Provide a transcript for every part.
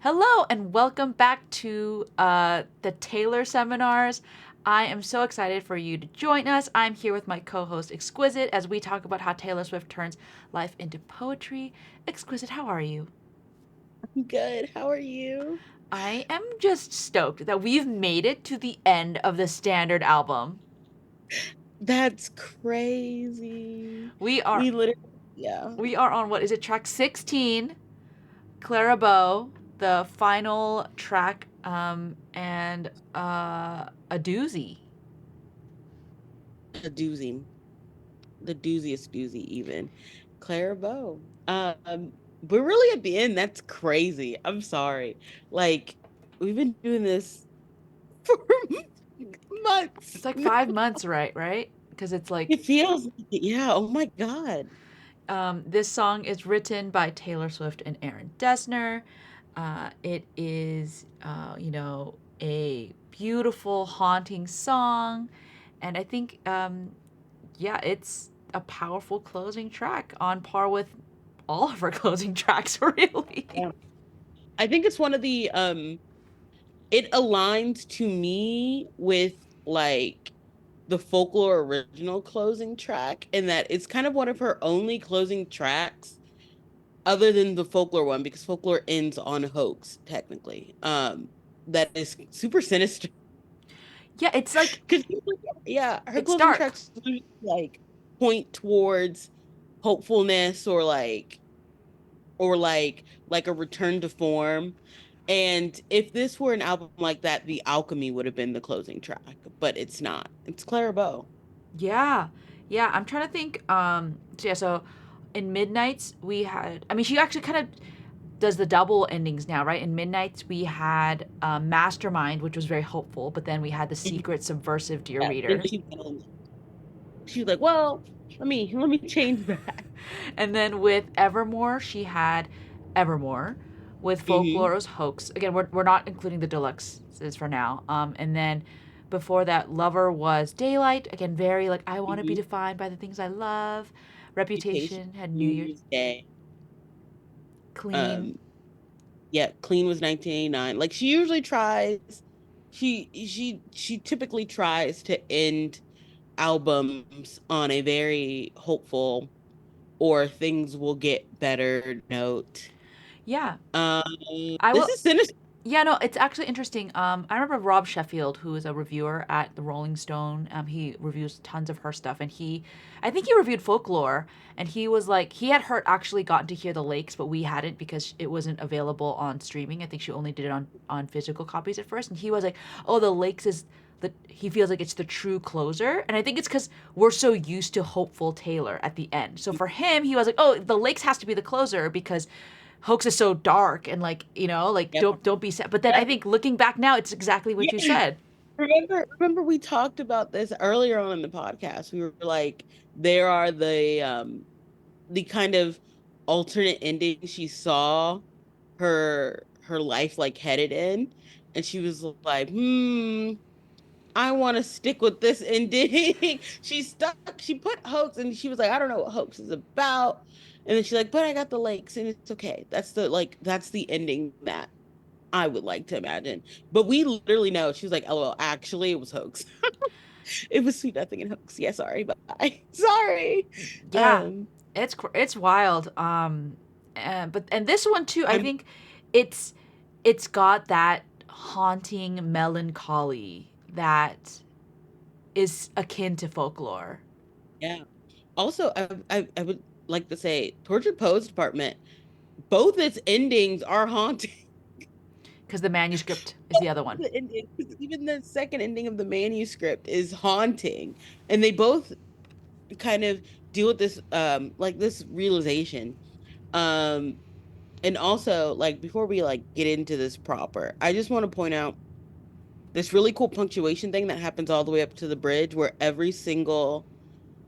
Hello and welcome back to the Taylor seminars. I am so excited for you to join us. I'm here with my co host Exquisite as we talk about how Taylor Swift turns life into poetry. Exquisite, how are you? Good. How are you? I am just stoked that we've made it to the end of the standard album. That's crazy. We are We literally, yeah. we are on what is it, track 16, Clara Bow, the final track, and a doozy. A doozy. The dooziest doozy, even. Clara Bow. We're really at the end. That's crazy. I'm sorry. Like, we've been doing this for months. It's like 5 months, right? Because it's like It feels like it. Yeah. Oh my God. this song is written by Taylor Swift and Aaron Dessner. It is, a beautiful, haunting song, and I think, yeah, it's a powerful closing track on par with all of her closing tracks, really. Yeah. I think it's one of the it aligns to me with like the folklore original closing track, and that it's kind of one of her only closing tracks other than the folklore one, because folklore ends on hoax technically. That is super sinister. Yeah, it's like Because yeah, her it's closing dark. tracks like point towards hopefulness, or like a return to form. And if this were an album like that, The Alchemy would have been the closing track, but it's not. It's Clara Bow. Yeah. Yeah, I'm trying to think. So in Midnights we had. I mean, she actually kind of does the double endings now, right? In Midnights we had Mastermind, which was very hopeful, but then we had the Mhm. secret subversive Dear Yeah. Then Reader. she was like, well, let me change that. And then with Evermore, she had Evermore. With Hmm. Folklore's Hoax, again, we're not including the deluxes for now. And then before that, Lover was Daylight. Again, very like, I want to be Hmm. defined by the things I love. Reputation, Reputation had New New Year's. Year's Day. Clean. Um, yeah, Clean was 1989. Like she usually tries, she typically tries to end albums on a very hopeful or things will get better note. Yeah. Um, I this will. is sinister. Yeah, no, it's actually interesting. I remember Rob Sheffield, who is a reviewer at the Rolling Stone. He reviews tons of her stuff, and I think he reviewed Folklore, and he was like, he had heard actually gotten to hear the Lakes, but we hadn't because it wasn't available on streaming. I think she only did it on physical copies at first, and he was like, oh, the Lakes is the he feels like it's the true closer, and I think it's because we're so used to hopeful Taylor at the end. So for him, he was like, oh, the Lakes has to be the closer because hoax is so dark and like like Yep. don't be sad. But then I think looking back now, it's exactly what you Yeah. said. Remember we talked about this earlier on in the podcast. We were like, there are the kind of alternate ending she saw her life like headed in. And she was like, I want to stick with this ending. She stuck, she put hoax, and she was like, I don't know what hoax is about. And then she's like, but I got the lakes and it's okay. That's the ending that I would like to imagine. But we literally know. She was like, LOL, actually it was hoax. It was sweet nothing and hoax. Yeah, sorry, bye. Sorry. Yeah, Um, it's wild. But this one too, I I'm think it's it's got that haunting melancholy that is akin to folklore yeah. Also, I would like to say, Tortured Poets Department, both its endings are haunting. because the manuscript is the other one. The ending, even the second ending of the manuscript is haunting, and they both kind of deal with this like this realization. Um, and also, like, before we like get into this proper, I just want to point out this really cool punctuation thing that happens all the way up to the bridge, where every single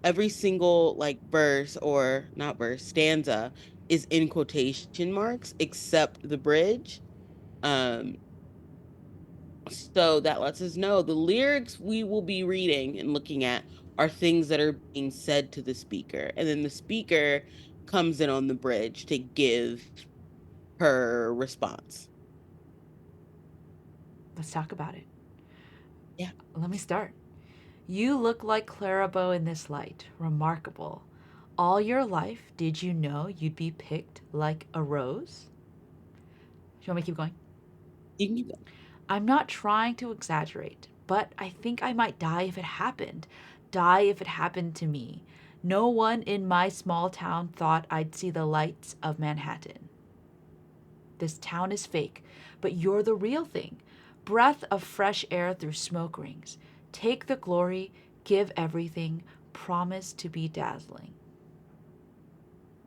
like verse, or not verse, stanza, is in quotation marks except the bridge. Um, so that lets us know the lyrics we will be reading and looking at are things that are being said to the speaker. And then the speaker comes in on the bridge to give her response. Let's talk about it. Yeah. Let me start. You look like Clara Bow in this light. Remarkable. All your life, did you know you'd be picked like a rose? Do you want me to keep going? You can keep going. I'm not trying to exaggerate, but I think I might die if it happened. Die if it happened to me. No one in my small town thought I'd see the lights of Manhattan. This town is fake, but you're the real thing. Breath of fresh air through smoke rings. Take the glory, give everything, promise to be dazzling.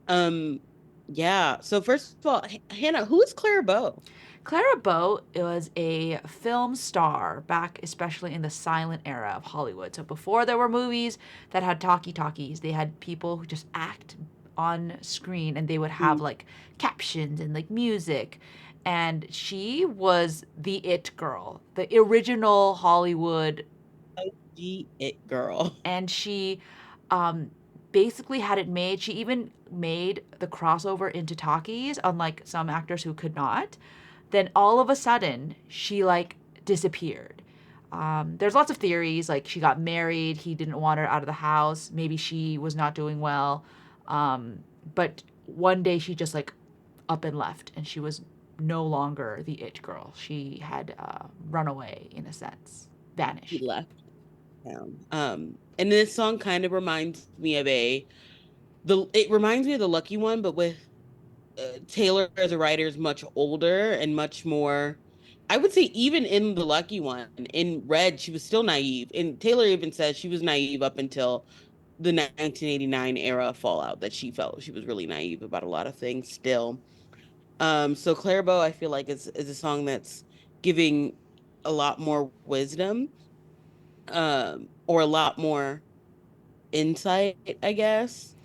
Um, yeah. So first of all, Hannah, who is Clara Bow? Clara Bow was a film star back, especially in the silent era of Hollywood. So before there were movies that had talkies, they had people who just act on screen and they would have Mm, like captions and like music. And she was the it girl, the original Hollywood, OG it girl. and she um, basically had it made. She even made the crossover into talkies, unlike some actors who could not. Then all of a sudden, she like disappeared. There's lots of theories, like she got married, he didn't want her out of the house, maybe she was not doing well. But one day she just like up and left, and she was no longer the it girl. She had run away in a sense, He vanished. left town. And this song kind of reminds me of it reminds me of the Lucky One, but with Taylor as a writer is much older and much more. I would say even in the Lucky One, in Red, she was still naive. And Taylor even says she was naive up until the 1989 era of Fallout, that she felt she was really naive about a lot of things still. So Claire Bow, I feel like is a song that's giving a lot more wisdom, or a lot more insight, I guess.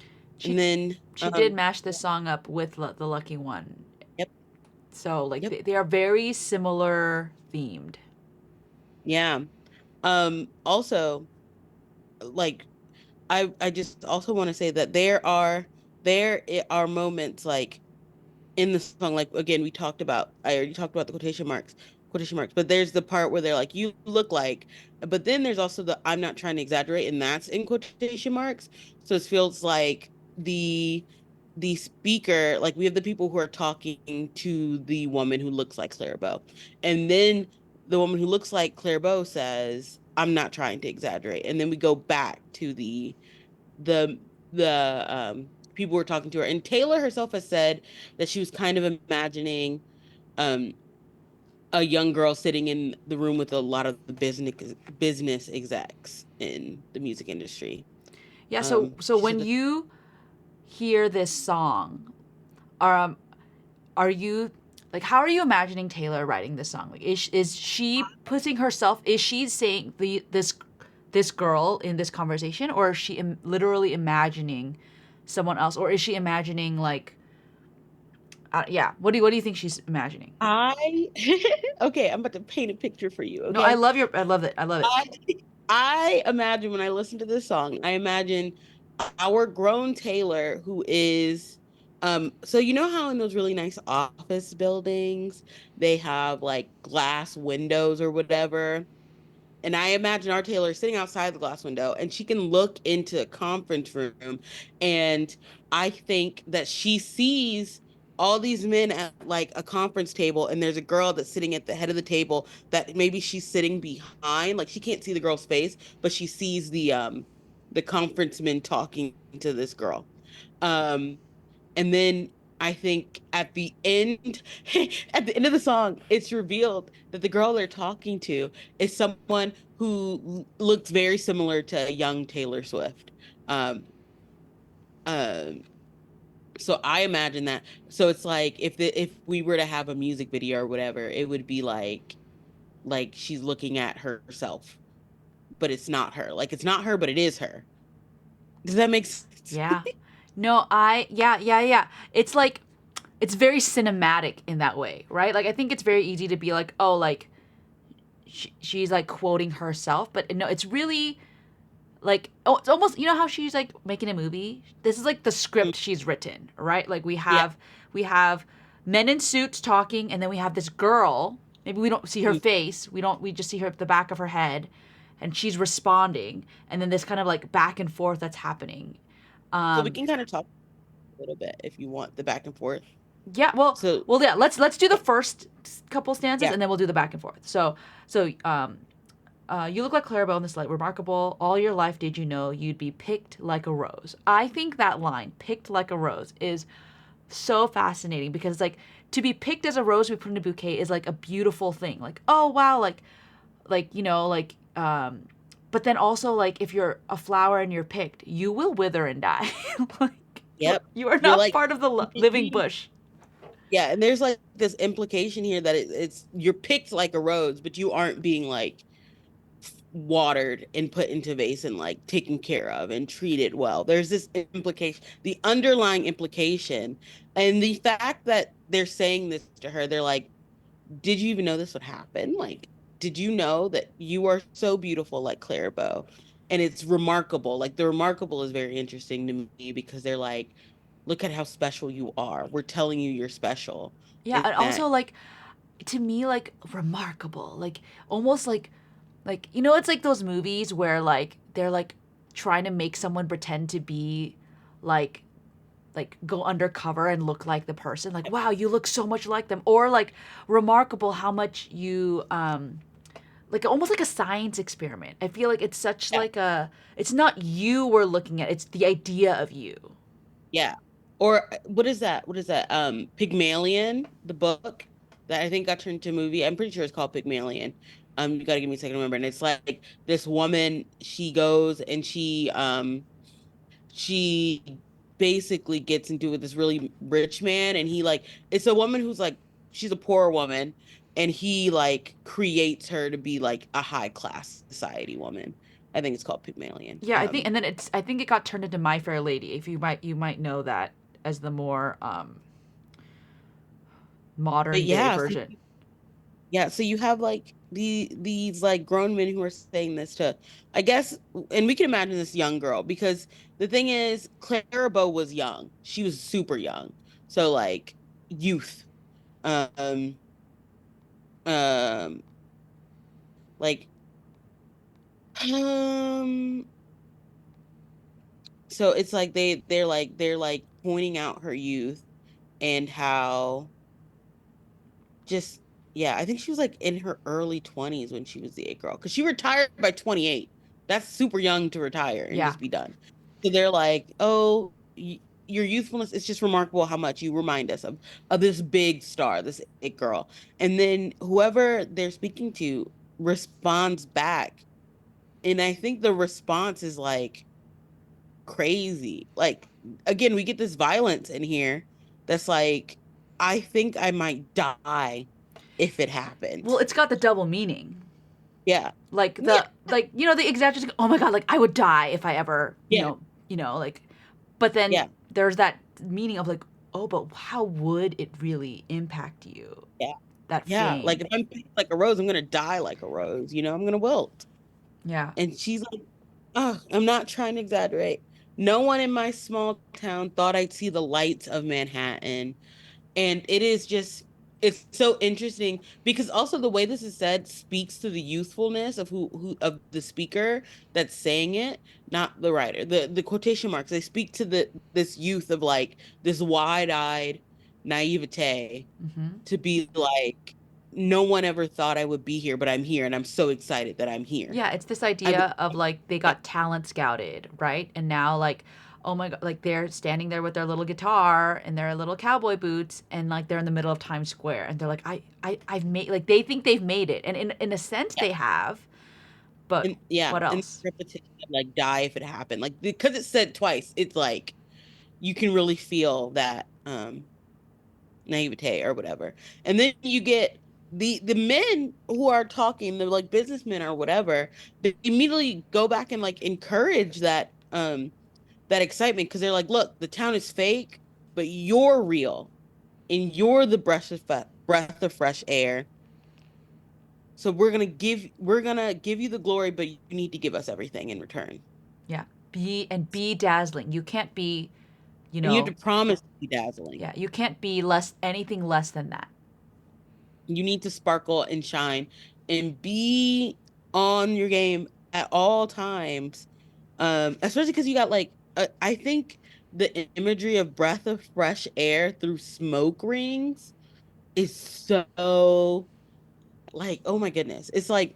And She then, she did mash this song up with the Lucky One, yep, so like yep, they are very similar themed. yeah. Also, like I just also want to say that there are moments like in the song, like again, I already talked about the quotation marks, but there's the part where they're like, you look like, but then there's also the I'm not trying to exaggerate, and that's in quotation marks. So it feels like the speaker, like we have the people who are talking to the woman who looks like Claire Bow. And then the woman who looks like Claire Bow says, I'm not trying to exaggerate. And then we go back to the people who are talking to her. And Taylor herself has said that she was kind of imagining um a young girl sitting in the room with a lot of the business execs in the music industry. Yeah, so She when said that you hear this song, um, are you like how are you imagining Taylor writing this song? Like is she putting herself? Is she saying this girl in this conversation, or is she literally imagining someone else, or is she imagining like yeah? What do you think she's imagining? I okay, I'm about to paint a picture for you, No, I okay? love your I love it. I love it. I I imagine when I listen to this song, I imagine our grown Taylor who is so you know how in those really nice office buildings they have like glass windows or whatever, and I imagine our Taylor sitting outside the glass window and she can look into a conference room. And I think that she sees all these men at like a conference table, and there's a girl that's sitting at the head of the table that maybe she's sitting behind. Like she can't see the girl's face, but she sees the conferenceman talking to this girl. Um and then I think at the end, at the end of the song, it's revealed that the girl they're talking to is someone who looks very similar to young Taylor Swift. Um, um, so I imagine that. So it's like if we were to have a music video or whatever, it would be like she's looking at herself, but it's not her. Like it's not her, but it is her. Does that make sense? Yeah. No, yeah. It's like it's very cinematic in that way, right? Like I think it's very easy to be like, oh, like she's like quoting herself, but no, it's really like oh, it's almost you know how she's like making a movie. This is like the Mm, script she's written, right? Like yeah. we have men in suits talking, and then we have this girl maybe we don't see her Mm. face. We just see her the back of her head, and she's responding, and then this kind of like back and forth that's happening. So we Um, can kind of talk a little bit if you want the back and forth. yeah, well, So yeah. Let's do the first couple stanzas, yeah, and then we'll do the back and forth. You look like Clarabelle in this light. Remarkable. All your life did you know you'd be picked like a rose. I think that line, picked like a rose, is so fascinating because like to be picked as a rose to be put in a bouquet is like a beautiful thing. Like, oh wow, but then also like if you're a flower and you're picked, you will wither and die. Like yep. you are You're not like part of the living bush. yeah, and there's like this implication here that it's you're picked like a rose, but you aren't being like watered and put into vase and like taken care of and treated well. There's this implication, the underlying implication, and the fact that they're saying this to her, they're like, did you even know this would happen? Like, did you know that you are so beautiful like Clairbeau? And it's remarkable. Like the remarkable is very interesting to me because they're like, look at how special you are. We're telling you you're special. Yeah, And and also that, like to me like remarkable, like almost like you know it's like those movies where like they're like trying to make someone pretend to be like go undercover and look like the person, like wow you look so much like them, or like remarkable how much you like almost like a science experiment. I feel like it's such yeah, like a, it's not you we're looking at, it's the idea of you. yeah. Or what is that? What is that? Pygmalion, the book that I think got turned into a movie. I'm pretty sure it's called Pygmalion. You gotta give me a second to remember. And it's like this woman, she goes and she basically gets into it with this really rich man, and he like it's a woman who's like she's a poor woman, and he like creates her to be like a high class society woman. I think it's called Pygmalion. Yeah, I think, and then it's, I think it got turned into My Fair Lady. If you might know that as the more But modern day yeah, so, version. yeah, so you have like these like grown men who are saying this to, I guess, and we can imagine this young girl because the thing is, Clara Bow was young. She was super young. So like youth. Um um like Um, so it's like they're like pointing out her youth and how just yeah, I think she was like in her early 20s when she was the it girl because she retired by 28. That's super young to retire and Yeah. just be done. So they're like, "Oh, your youthfulness, it's just remarkable how much you remind us of this big star, this it girl." And then whoever they're speaking to responds back, and I think the response is like crazy. Like again, we get this violence in here that's like, I think I might die if it Well, happens. it's got the double meaning. Yeah. Like Yeah. like you know the exaggeration. Oh my god, like I would die if I ever Yeah. like. But then Yeah. there's that meaning of like, oh, but how would it really impact you? Yeah. That Yeah. Like fame. if I'm picked like a rose, I'm gonna die like a rose, I'm gonna wilt. Yeah. And she's like, oh, I'm not trying to exaggerate. No one in my small town thought I'd see the lights of Manhattan. And it is just it's so interesting because also the way this is said speaks to the youthfulness of who of the speaker that's saying it, not the writer. The quotation marks, they speak to this youth of like this wide-eyed naivete Mm-hmm. to be like, no one ever thought I would be here, but I'm here and I'm so excited that I'm here. Yeah, it's this I've idea of like they yeah, got talent scouted, right? And now like, oh my god, like they're standing there with their little guitar and their little cowboy boots, and like they're in the middle of Times Square, and they're like, I've made, like they think they've made it, and in a sense yeah. they have, but And yeah, what and else? repetition of like die if it happened. Like because it's said twice, it's like you can really feel that naivete or whatever. And then you get the men who are talking, the like businessmen or whatever, they immediately go back and like encourage that excitement because they're like, look, the town is fake, but you're real and you're the breath of fresh air. So we're gonna give you the glory, but you need to give us everything in return. Yeah, be dazzling. You can't be, you And you have know, to promise to be dazzling. yeah, you can't be less anything less than that. You need to sparkle and shine and be on your game at all times. Especially because you got like I think the imagery of breath of fresh air through smoke rings is so like, oh my goodness. It's like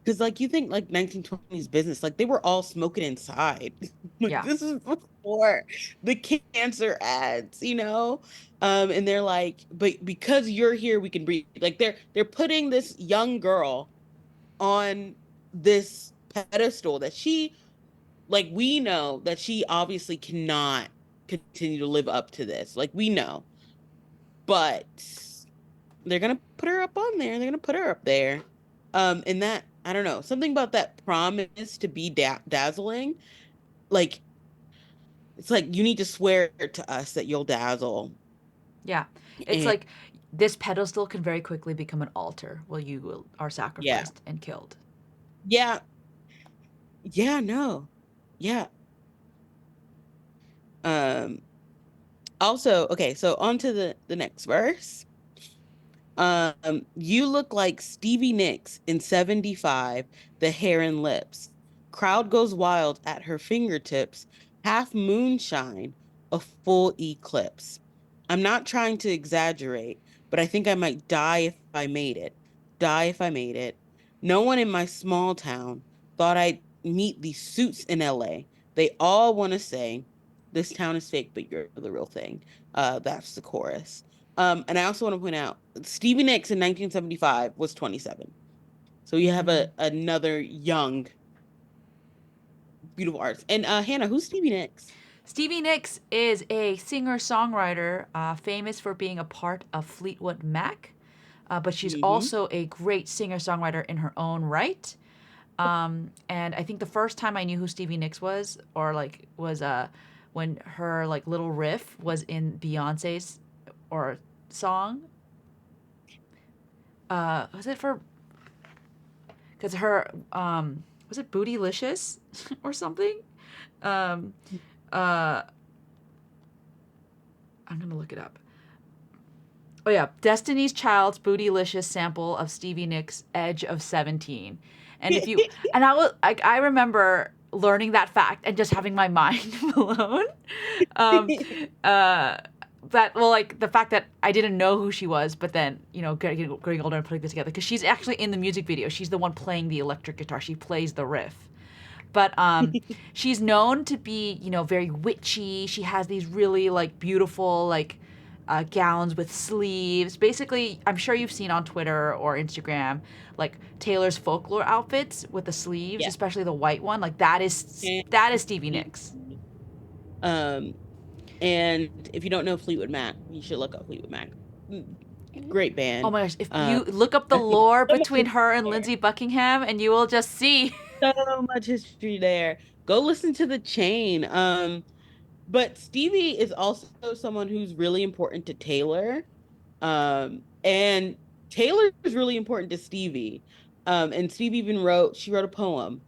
because like you think like 1920s business, like they were all smoking inside. Like Yeah. this is before the cancer ads, you know? And they're like, but because you're here, we can breathe. Like they're putting this young girl on this pedestal that she like we know that she obviously cannot continue to live up to this. Like we know, but they're gonna put her up on there. They're gonna put her up there. And that I don't know something about that promise to be dazzling. Like it's like you need to swear to us that you'll dazzle. Yeah. It's And like this pedestal can very quickly become an altar while are yeah, sacrificed and killed. yeah, yeah. No, yeah. Um. Also, okay. So on to the next verse. You look like Stevie Nicks in 75, the hair and lips. Crowd goes wild at her fingertips, half moonshine, a full eclipse. I'm not trying to exaggerate, but I think I might die if I made it. Die if I made it. No one in my small town thought I'd meet these suits in LA. They all want to say, this town is fake, but you're the real thing. That's the chorus. And I also want to point out Stevie Nicks in 1975 was 27. So you have Mm. another young, beautiful artist. And Hannah, who's Stevie Nicks? Stevie Nicks is a singer songwriter famous for being a part of Fleetwood Mac, but she's Mm-hmm. also a great singer songwriter in her own right. And I think the first time I knew who Stevie Nicks was, or like, was when her like little riff was in Beyonce's or song. Was it for because her was it Bootylicious or something? Um, uh, I'm gonna look it up. Oh yeah, Destiny's Child's Bootylicious sample of Stevie Nicks' "Edge of 17," and if you and I remember learning that fact and just having my mind blown. Um, uh, that well, like the fact that I didn't know who she was, but then getting older and putting this together because she's actually in the music video. She's the one playing the electric guitar. She plays the riff. But she's known to be, very witchy. She has these really like beautiful like gowns with sleeves. Basically, I'm sure you've seen on Twitter or Instagram like Taylor's folklore outfits with the sleeves, Yeah. especially the white one. Like that is Stevie Nicks. Um, and if you don't know Fleetwood Mac, you should look up Fleetwood Mac. Great Oh band. my gosh, if Um, you look up the lore so much between history her and there. Lindsey Buckingham, and you will just see. So much history there. Go listen to The Chain. But Stevie is also someone who's really important to Taylor. And Taylor is really important to Stevie. And Stevie even she wrote a poem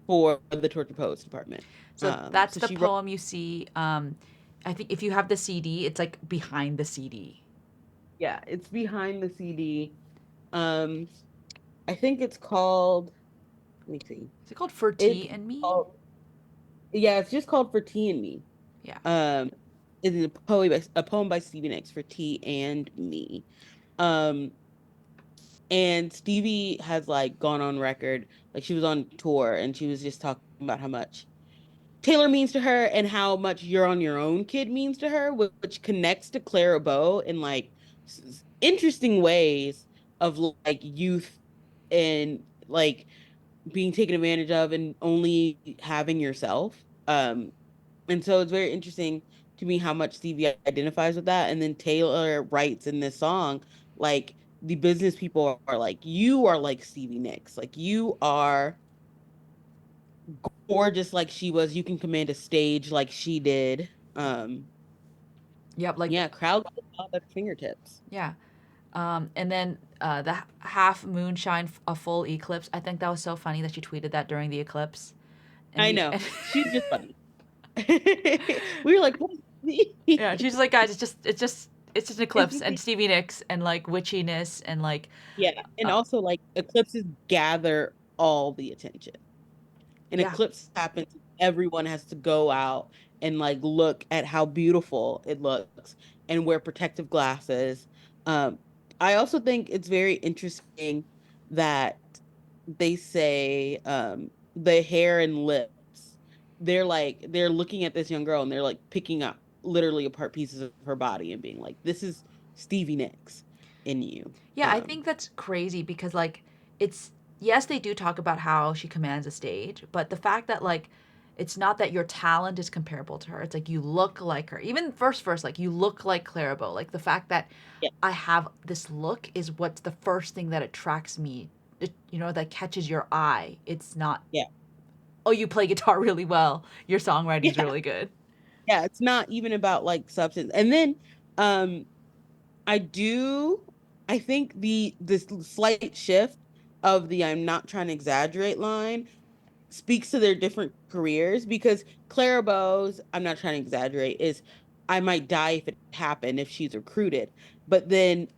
for the Torture Poets Department. So that's So the she wrote, poem you see. I think if you have the CD, it's like behind the CD. yeah, it's behind the CD. Um, I think it's called, let me see. Is it called For It's Tea and Me? called, yeah, it's just called For Tea and Me. Yeah. Um, it is a poem by Stevie Nicks for Tea and Me. Um, And Stevie has like gone on record, like she was on tour and she was just talking about how much Taylor means to her and how much You're on Your Own Kid means to her, which connects to Clara Bow in like interesting ways of like youth and like being taken advantage of and only having yourself. And so it's very interesting to me how much Stevie identifies with that. And then Taylor writes in this song, like the business people are like, you are like Stevie Nicks. Like you are gorgeous like she was. You can command a stage like she did. Yep. Like, Yeah, crowd goes at fingertips. yeah. And then the half moonshine, a full eclipse. I think that was so funny that she tweeted that during the eclipse. And I we, know. She's just funny. We were like, what is yeah, this? she's like, guys, It's just an It's eclipse just and Stevie Nicks and like witchiness and like yeah, and uh, also like eclipses gather all the attention. An yeah. eclipse happens, everyone has to go out and like look at how beautiful it looks and wear protective glasses. Um, I also think it's very interesting that they say the hair and lips. They're looking at this young girl and they're like picking up literally apart pieces of her body and being like, "This is Stevie Nicks in you." Yeah, I think that's crazy because like it's yes, they do talk about how she commands a stage, but the fact that like it's not that your talent is comparable to her. It's like you look like her. Even first, like you look like Clara. Like the fact that Yeah, I have this look is what's the first thing that attracts me. That catches your eye. It's not, yeah, oh, you play guitar really well. Your songwriting's yeah, really good. yeah. It's not even about like substance. And then um I do. I think the this slight shift of the "I'm not trying to exaggerate" line speaks to their different careers because Clara Bow's "I'm not trying to exaggerate" is "I might die if it happened" if she's recruited, but then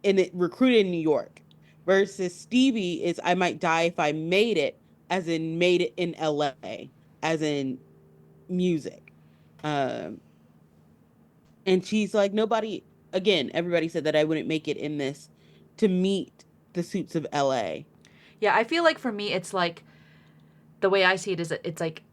and it recruited in New York versus Stevie is "I might die if I made it," as in made it in LA, as in music. Um, and she's like, nobody, again, everybody said that I wouldn't make it in this to meet the suits of LA. Yeah, I feel like for me, it's like the way I see it is that it's like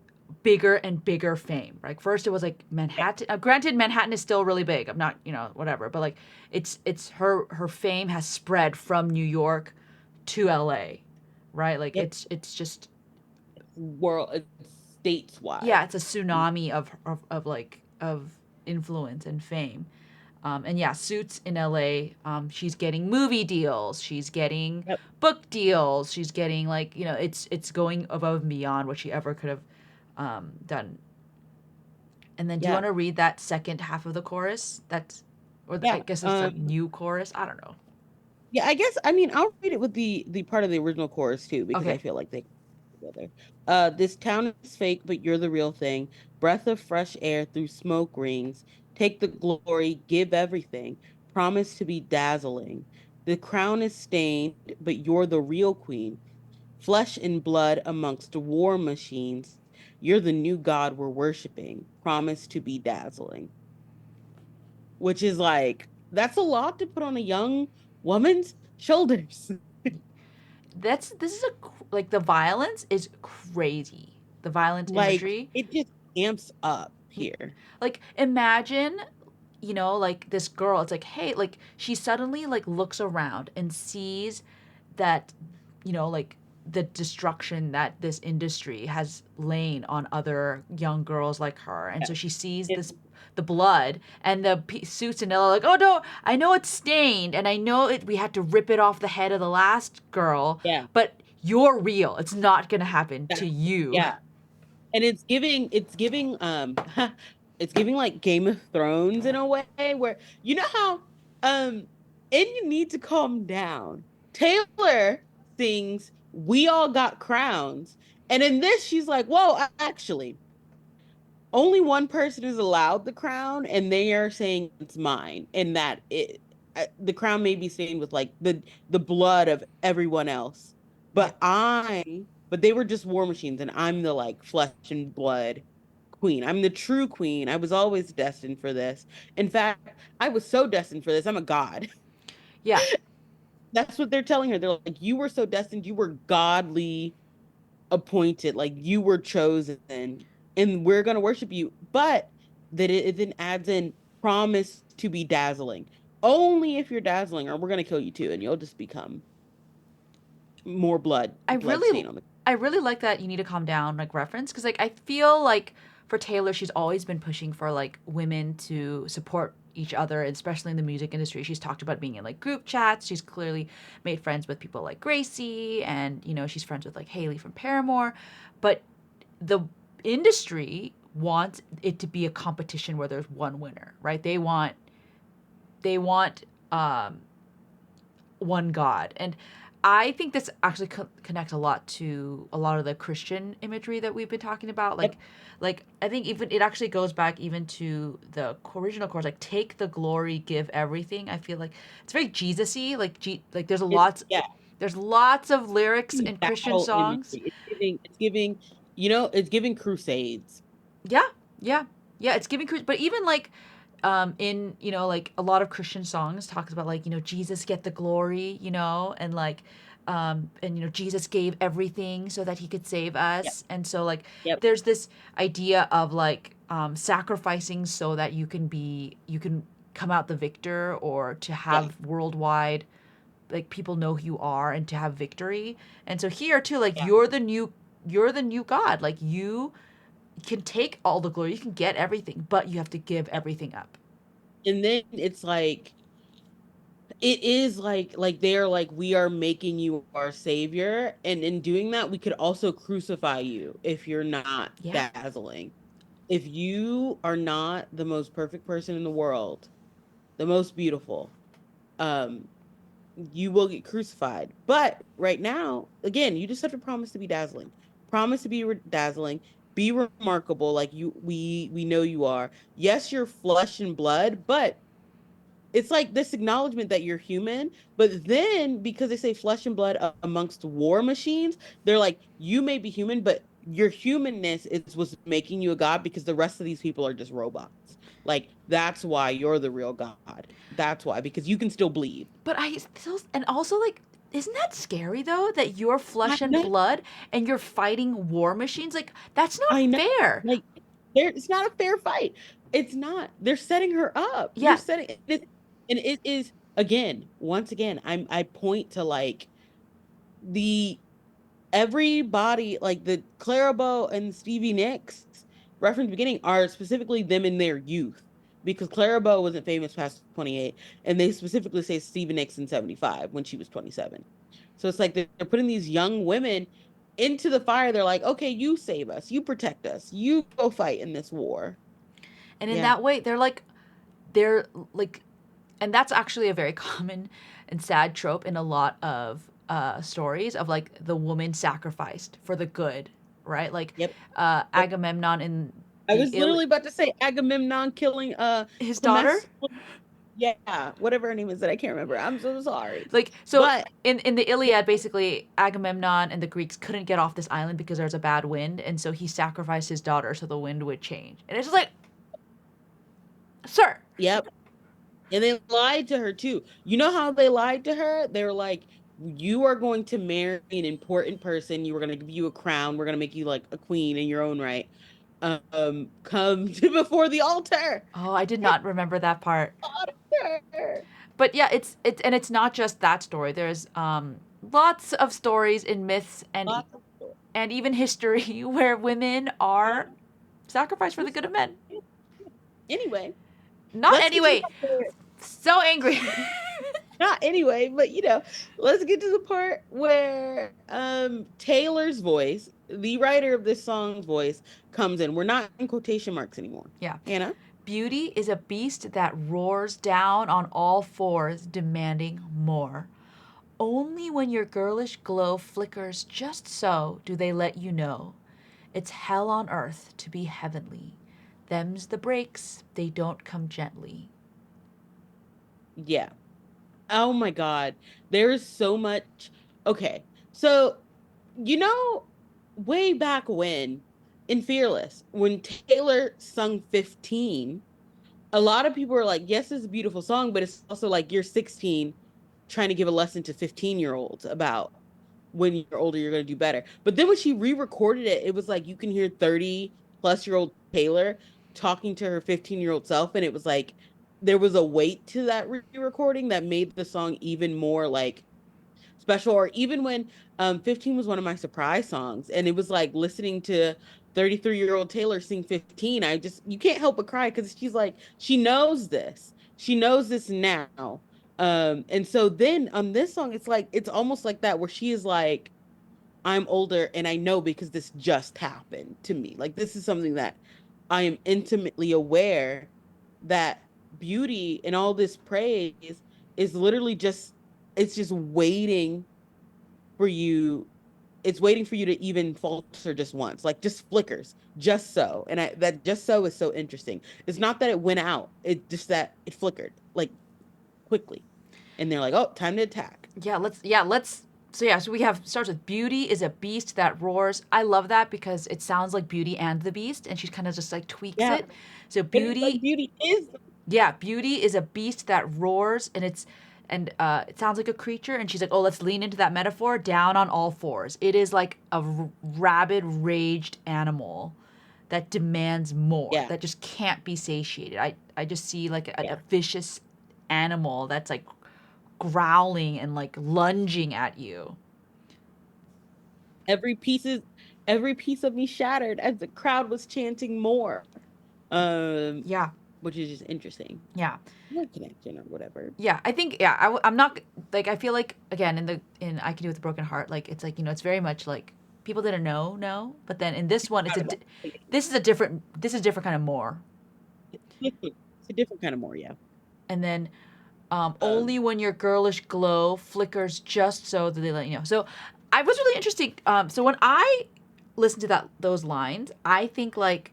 bigger and bigger fame. Like first it was like Yeah. Manhattan. Granted, Manhattan is still really big. I'm not, whatever. But like it's her fame has spread from New York to L.A. Right? Like Yep. it's just World, it's yeah, stateswide. it's a tsunami of like of influence and fame. And yeah, Suits in LA, she's getting movie deals, she's getting Yep. book deals, she's getting like, it's going above and beyond what she ever could have done. And then do you Yeah. want to read that second half of the chorus? I Yeah. guess it's a new chorus. I don't know. Yeah, I guess I mean I'll read it with the part of the original chorus too because I Okay. feel like they together. This town is fake, but you're the real thing. Breath of fresh air through smoke rings. Take the glory, give everything. Promise to be dazzling. The crown is stained, but you're the real queen. Flesh and blood amongst war machines. You're the new god we're worshiping. Promise to be dazzling. Which is like, that's a lot to put on a young woman's shoulders. This is like the violence is crazy. The violent Like, imagery. it just amps up here. Like imagine, like this girl, it's like, hey, like she suddenly like looks around and sees that, like the destruction that this industry has lain on other young girls like her. And so she sees Yeah. the blood and the suits and they're like, oh no, I know it's stained and I know it, we had to rip it off the head of the last girl, Yeah. but you're real. It's not going to happen to Exactly. you. Yeah. And it's giving it's giving like Game of Thrones in a way where you know how and you need to calm down. Taylor sings "We All Got Crowns," and in this she's like, "Whoa, actually, only one person is allowed the crown, and they are saying it's mine, and that the crown may be stained with like the blood of everyone else, Yeah. but they were just war machines, and I'm the like flesh and blood queen. I'm the true queen. I was always destined for this. In fact, I was so destined for this. I'm a god." Yeah. That's what they're telling her. They're like, "You were so destined. You were godly appointed, like you were chosen, and we're gonna worship you." But that it then adds in promise to be dazzling. Only if you're dazzling, or we're gonna kill you too, and you'll just become more I blood really stain on the. I really like that you need to calm down like reference because like I feel like for Taylor she's always been pushing for like women to support each other, especially in the music industry. She's talked about being in like group chats. She's clearly made friends with people like Gracie and she's friends with like Haley from Paramore. But the industry wants it to be a competition where there's one winner, right? They want um one god. And I think this actually connects a lot to a lot of the Christian imagery that we've been talking about. Yep. Like I think even it actually goes back even to the original chorus, like take the glory, give everything. I feel like it's very Jesus-y. Like Yeah, there's lots of lyrics in Christian battle imagery. songs. It's giving, it's giving crusades. Yeah, yeah, yeah. It's giving, but even like, in like a lot of Christian songs talks about like Jesus get the glory, and like, and Jesus gave everything so that he could save Yep. us, and so like Yep. there's this idea of like sacrificing so that you can come out the victor or to Yeah. have worldwide like people know who you are and to have victory. And so here too, like Yeah. you're the new God. Like you can take all the glory, you can get everything, but you have to give everything up. And then it's like it is like they're like, we are making you our savior, and in doing that we could also crucify you if you're not Yeah. dazzling. If you are not the most perfect person in the world, the most beautiful, um you will get crucified. But right now, again, you just have to promise to be dazzling. Promise to be dazzling. Be remarkable, like we know you are. Yes, you're flesh and blood, but it's like this acknowledgement that you're human. But then, because they say flesh and blood amongst war machines, they're like, you may be human, but your humanness is what's making you a god, because the rest of these people are just robots. Like, that's why you're the real god. That's why, because you can still bleed. But I still, and also like, isn't that scary though that you're I flesh and know. blood and you're fighting war machines? Like, that's not I know. fair. Like, it's not a fair fight. It's not. They're setting her up. You're Yeah. setting it, and it is, again, once again, I point to like the everybody, like the Clara and Stevie Nicks reference beginning are specifically them in their youth, because Clara wasn't famous past 28, and they specifically say Stevie Nicks in 75 when she was 27. So it's like they're putting these young women into the fire. They're like, okay, you save us, you protect us, you go fight in this war. And in Yeah. that way, they're like, and that's actually a very common and sad trope in a lot of stories of like the woman sacrificed for the good, right? Like Yep. Yep. Agamemnon in I the was literally about to say Agamemnon killing his daughter. Clemens. Yeah, whatever her name is that I can't remember. I'm so sorry. Like so But in the yeah, Iliad, basically Agamemnon and the Greeks couldn't get off this island because there was a bad wind, and so he sacrificed his daughter so the wind would change. And it's just like, sir, yep. And they lied to her too. You know how they lied to her? They were like, you are going to marry an important person. You were going to give you a crown. We're going to make you like a queen in your own right. Come to before the altar. oh, I did not remember that part. Altar. But yeah, it's not just that story. There's lots of stories in myths Lots of stories. and even history where women are sacrificed for the good of men. Anyway, Not let's get to the anyway. part. So angry. Not anyway, but let's get to the part where Taylor's voice, the writer of this song's voice, comes in. We're not in quotation marks anymore. Yeah. Hannah? Beauty is a beast that roars down on all fours, demanding more. Only when your girlish glow flickers just so do they let you know it's hell on earth to be heavenly. Them's the breaks, they don't come gently. Yeah. Oh my God. There's so much. Okay. So, you know, way back when in Fearless, when Taylor sung 15, a lot of people were like, yes, it's a beautiful song, but it's also like you're 16 trying to give a lesson to 15-year-olds about when you're older, you're going to do better. But then when she re-recorded it, it was like you can hear 30-plus-year-old Taylor talking to her 15-year-old self. And it was like there was a weight to that re-recording that made the song even more like special. Or even when 15 was one of my surprise songs, and it was like listening to 33-year-old Taylor sing 15, you can't help but cry, because she's like, she knows this. She knows this now. And so then on this song, it's like it's almost like that, where she is like, I'm older and I know because this just happened to me. Like, this is something that I am intimately aware, that beauty and all this praise is literally just, it's just waiting for you. It's waiting for you to even falter just once, like just flickers, just so. And that just so is so interesting. It's not that it went out; it just that it flickered like quickly, and they're like, "Oh, time to attack." let's so we have starts with beauty is a beast that roars. I love that because it sounds like Beauty and the Beast, and she kind of just like tweaks Yeah, it. So but it's like beauty, beauty is. yeah, beauty is a beast that roars, and it sounds like a creature. And she's like, oh, let's lean into that metaphor. Down on all fours. It is like a rabid, raged animal that demands more. Yeah, That just can't be satiated. I just see like a yeah. vicious animal that's like growling and like lunging at you. Every piece is every piece of me shattered as the crowd was chanting more. Um, Yeah, which is just interesting. yeah, More connection or whatever. yeah. I think yeah. I'm not like I feel like again in I Can Do With a Broken Heart. Like it's like it's very much like people didn't know no, but then in this one Not at all. this is a different kind of more. It's a different kind of more, yeah. And then Um, only when your girlish glow flickers just so that they let you know. So I was really interesting. So when I listen to those lines, I think like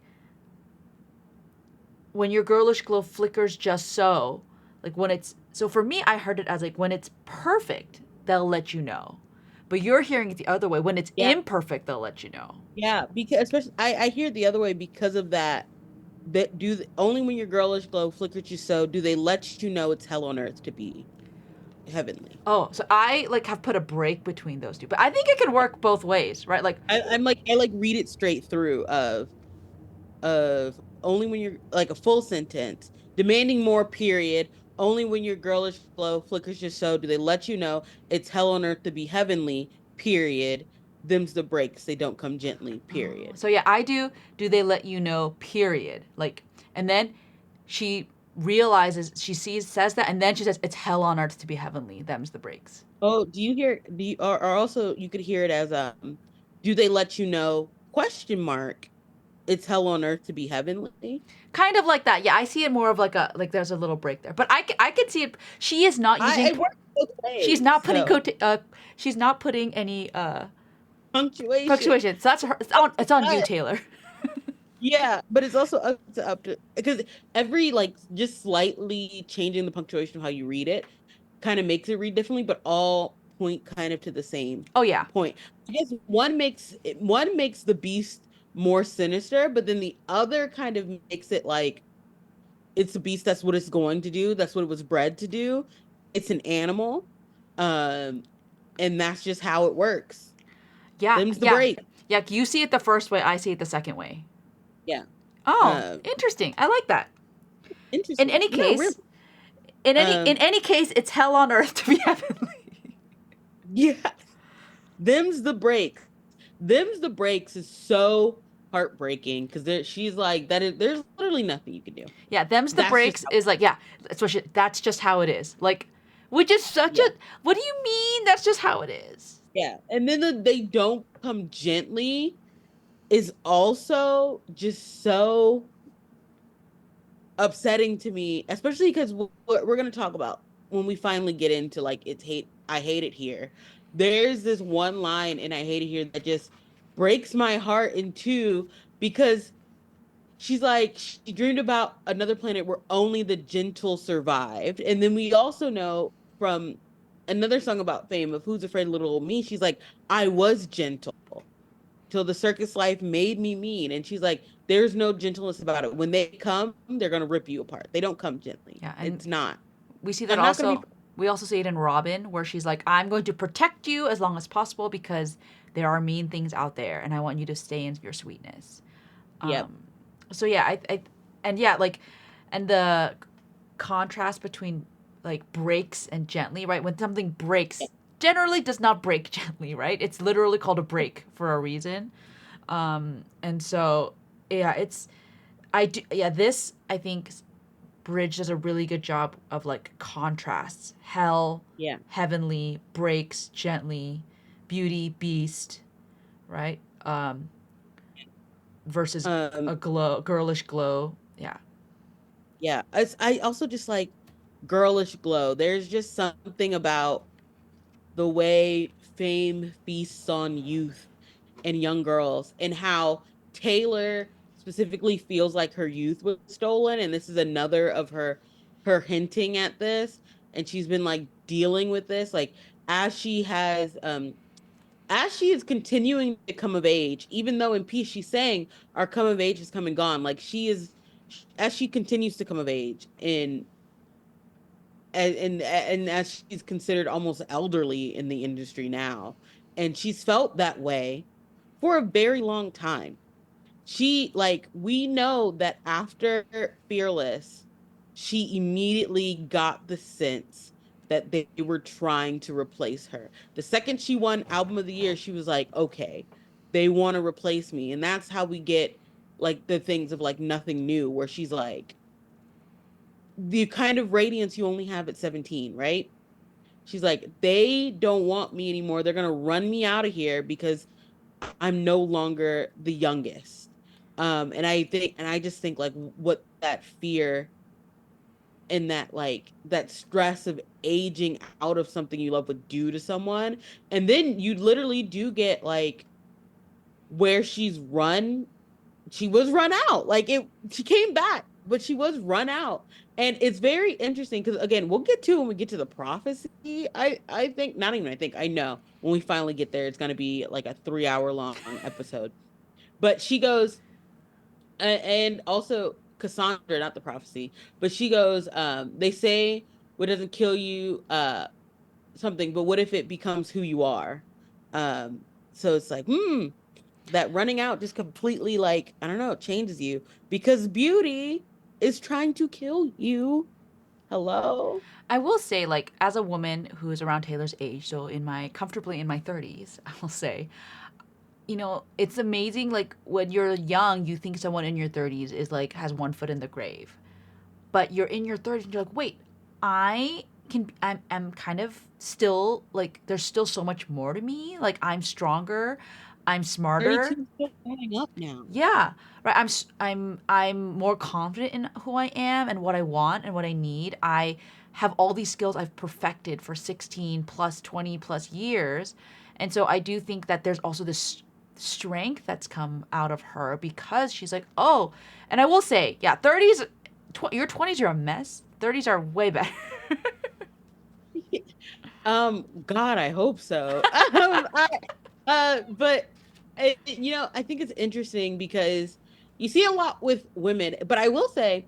when your girlish glow flickers just so, like when it's so for me, I heard it as like when it's perfect, they'll let you know. But you're hearing it the other way. When it's yeah, imperfect, they'll let you know. yeah. Because especially I hear it the other way because of that. That only when your girlish glow flickers you so do they let you know it's hell on earth to be heavenly. Oh, so I like have put a break between those two. But I think it can work both ways, right? Like, I'm like I like read it straight through of only when you're like a full sentence, demanding more, period. Only when your girlish glow flickers your so do they let you know it's hell on earth to be heavenly, period. Them's the breaks. They don't come gently, oh, period. so yeah, I do. Do they let you know? Period. Like, and then she realizes she says that, and then she says it's hell on earth to be heavenly. Them's the breaks. Oh, or also you could hear it as do they let you know question mark it's hell on earth to be heavenly? Kind of like that. Yeah, I see it more of like a like there's a little break there. But I could see it. She is not using. I work both She's ways, not putting so she's not putting any punctuation. punctuation. So that's her. It's on you, Taylor. Yeah, but it's also up to because every like just slightly changing the punctuation of how you read it kind of makes it read differently, but all point kind of to the same Oh yeah, point. I guess one makes the beast more sinister, but then the other kind of makes it like it's a beast, that's what it's going to do, that's what it was bred to do. It's an animal. Um, and that's just how it works. yeah, Them's the yeah, break. yeah. You see it the first way. I see it the second way. Yeah. Oh, Um, interesting. I like that. In interesting. any No, really. case, in Um, any case, it's hell on earth to be heavenly. yeah. Them's the breaks. Them's the breaks is so heartbreaking because she's like that is there's literally nothing you can do. Yeah, them's the That's just breaks how, is like yeah, that's just how it is. Like, which is such yeah, a what do you mean? That's just how it is. yeah. And then they don't come gently is also just so upsetting to me, especially because what we're going to talk about when we finally get into like it's hate. I hate it here. There's this one line and I hate it here that just breaks my heart in two because she's like she dreamed about another planet where only the gentle survived, and then we also know from another song about fame of Who's Afraid of Little Old Me, she's like I was gentle till the circus life made me mean, and she's like there's no gentleness about it. When they come they're going to rip you apart. They don't come gently. Yeah, and It's not. we see that I'm not going to be. also. We also see it in Robin, where she's like, "I'm going to protect you as long as possible because there are mean things out there, and I want you to stay in your sweetness." Yep. So yeah, and yeah, like, and the contrast between like breaks and gently, right? When something breaks, generally does not break gently, right? It's literally called a break for a reason. And so yeah, this I think Bridge does a really good job of like contrasts. Hell, Yeah. heavenly, breaks gently, beauty, beast, right? Versus um a girlish glow. Yeah. yeah, I also just like girlish glow. There's just something about the way fame feasts on youth and young girls, and how Taylor specifically feels like her youth was stolen, and this is another of her hinting at this, and she's been like dealing with this like as she has as she is continuing to come of age, even though in peace she's saying our come of age has come and gone, like she is, as she continues to come of age and as she's considered almost elderly in the industry now, and she's felt that way for a very long time. She, like, we know that after Fearless, she immediately got the sense that they were trying to replace her. The second she won Album of the Year, she was like, okay, they want to replace me. And that's how we get like the things of like Nothing New, where she's like, the kind of radiance you only have at 17, right? She's like, they don't want me anymore. They're gonna run me out of here because I'm no longer the youngest. And I just think like what that fear and that like that stress of aging out of something you love would do to someone. And then you literally do get like where she was run out. Like she came back, but she was run out. And it's very interesting because again, we'll get to when we get to the prophecy. I think not even I think I know when we finally get there, it's gonna be like a 3 hour long episode. But she goes, and also Cassandra, not the prophecy, but she goes, they say what doesn't kill you, something, but what if it becomes who you are? So it's like, that running out just completely like, I don't know, changes you because beauty is trying to kill you. Hello? I will say, like, as a woman who is around Taylor's age, so comfortably in my 30s, I will say, it's amazing. Like, when you're young, you think someone in your 30s is like, has one foot in the grave. But you're in your 30s and you're like, wait, I'm kind of still, like, there's still so much more to me. Like, I'm stronger, I'm smarter. 32 is still going up now. Yeah, right. I'm more confident in who I am and what I want and what I need. I have all these skills I've perfected for 16 plus 20 plus years. And so I do think that there's also this strength that's come out of her because she's like, "Oh." And I will say, yeah, 30s your 20s are a mess. 30s are way better. God, I hope so. But I think it's interesting because you see a lot with women, but I will say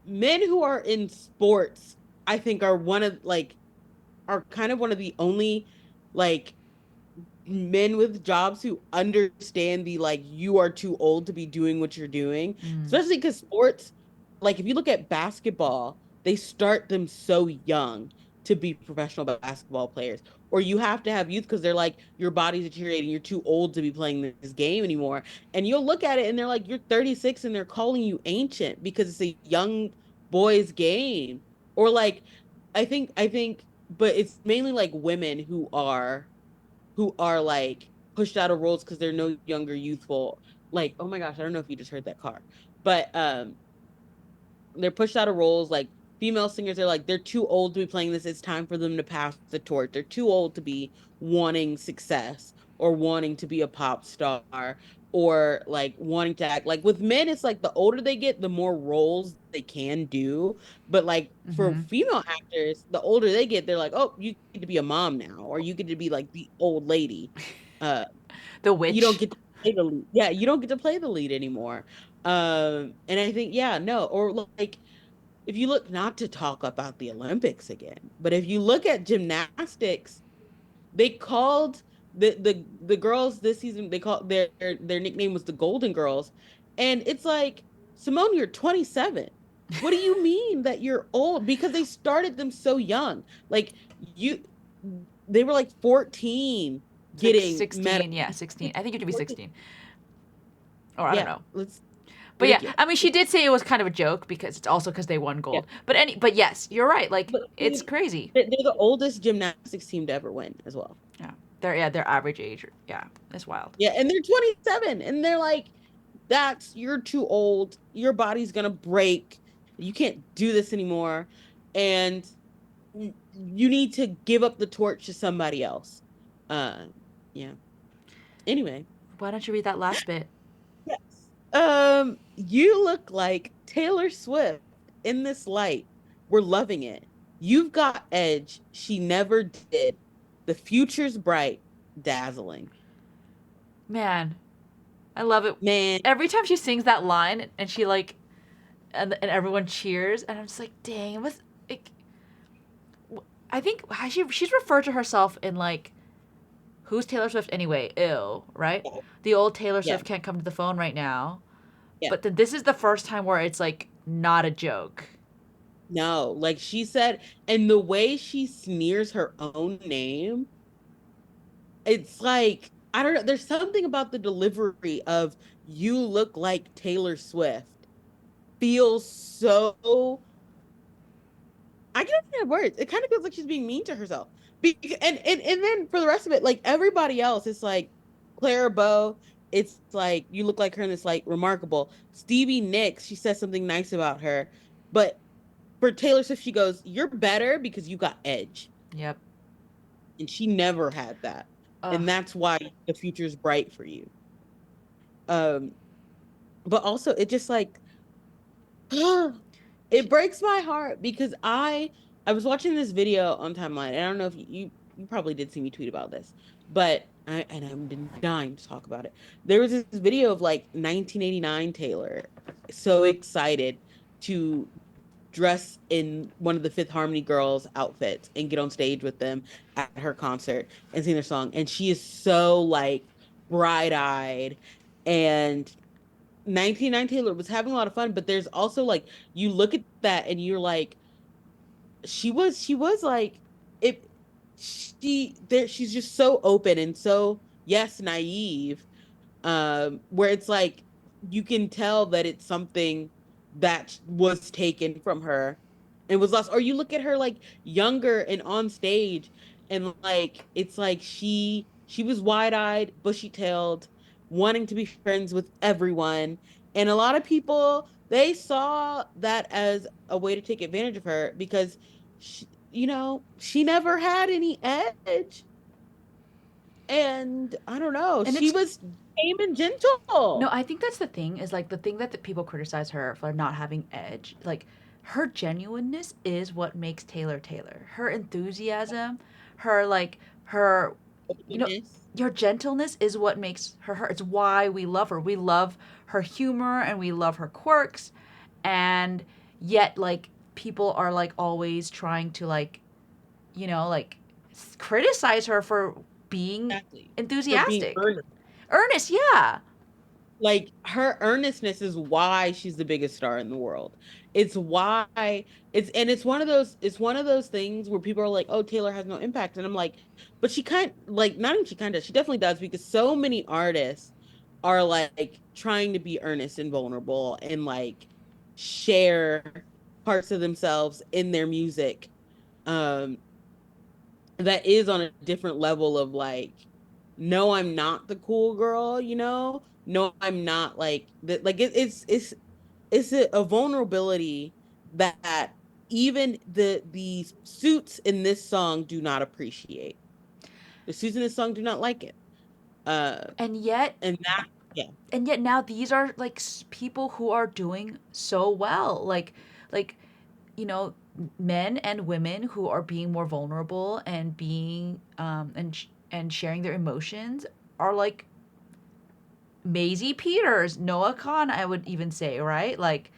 men who are in sports, I think are one of like are kind of one of the only like men with jobs who understand the like you are too old to be doing what you're doing, Mm, especially because sports, like if you look at basketball, they start them so young to be professional basketball players, or you have to have youth because they're like your body's deteriorating, you're too old to be playing this game anymore. And you'll look at it and they're like you're 36 and they're calling you ancient because it's a young boys game. Or like I think but it's mainly like women who are like pushed out of roles because they're no younger youthful. Like, oh my gosh, I don't know if you just heard that car, but they're pushed out of roles. Like female singers are like they're too old to be playing this. It's time for them to pass the torch. They're too old to be wanting success or wanting to be a pop star or like wanting to act. Like with men, it's like the older they get, the more roles they can do. But like for mm-hmm. female actors, the older they get, they're like, oh, you get to be a mom now, or you get to be like the old lady. Uh, The you don't witch. get to play the lead. Yeah, you don't get to play the lead anymore. And I think, yeah, no, or like if you look, not to talk about the Olympics again, but if you look at gymnastics, they called the girls this season, they called their nickname was the Golden Girls. And it's like, Simone, you're 27. What do you mean that you're old? Because they started them so young. Like you they were like 14 It's like getting 16. medals. Yeah, 16. I think you have to be 16. Or I don't Yeah, know. let's But yeah, I ridiculous. mean, she did say it was kind of a joke because it's also because they won Yeah, gold. But yes, you're right. Like, but it's crazy. they're the oldest gymnastics team to ever win as well. Their average age. Yeah, it's wild. Yeah, and they're 27 and they're like, that's you're too old. Your body's gonna break. You can't do this anymore. And you need to give up the torch to somebody else. Uh, yeah. Anyway, Why don't you read that last bit? yes. You look like Taylor Swift in this light. We're loving it. You've got edge she never did. The future's bright, dazzling. Man, I love it. Man, Every time she sings that line and she like and everyone cheers and I'm just like, dang, it was it, I think she's referred to herself in like who's Taylor Swift anyway? Ew, right? The old Taylor yeah, Swift can't come to the phone right now. yeah. But then this is the first time where it's like not a joke. No, like she said, and the way she smears her own name, it's like, I don't know, there's something about the delivery of you look like Taylor Swift feels so, I can't even have words. It kind of feels like she's being mean to herself. And then for the rest of it, like everybody else, it's like Clara Bow, it's like you look like her in this like remarkable. Stevie Nicks, she says something nice about her. But for Taylor Swift, she goes, "You're better because you got edge." Yep. And she never had that. Ugh. And that's why the future's bright for you. Um, but also it just like it breaks my heart because I was watching this video on timeline. And I don't know if you probably did see me tweet about this, but I've been dying to talk about it. There was this video of like 1989 Taylor, so excited to dress in one of the Fifth Harmony girls' outfits and get on stage with them at her concert and sing their song. And she is so like bright-eyed, and 1999 Taylor was having a lot of fun, but there's also like you look at that and you're like, she was like it she's just so open and so yes, naive, where it's like you can tell that it's something that was taken from her and was lost. Or you look at her like younger and on stage, and like it's like she was wide-eyed, bushy-tailed, wanting to be friends with everyone. And a lot of people, they saw that as a way to take advantage of her because she never had any edge. And I don't know, And she it's was tame and no, gentle. I think that's the thing is like the thing that the people criticize her for not having edge. Like her genuineness is what makes Taylor Taylor. Her enthusiasm, her like her you know, Openness. your gentleness is what makes her her. It's why we love her. We love her humor and we love her quirks, and yet like people are like always trying to like like criticize her for being Exactly. For being enthusiastic, earnest. earnest. Yeah, Like her earnestness is why she's the biggest star in the world. It's why it's one of those things where people are like, "Oh, Taylor has no impact." And I'm like, "But she kind like not even she kind of she definitely does because so many artists are like trying to be earnest and vulnerable and like share parts of themselves in their music. Um that is on a different level of like, no, I'm not the cool girl. No, I'm not like that. Like it's a vulnerability that even the suits in this song do not appreciate. The suits in this song do not like it. Uh, and yet and that, yeah, now these are like people who are doing so well, like you know men and women who are being more vulnerable and being and sharing their emotions are like Maisie Peters, Noah Khan, I would even say, right? Like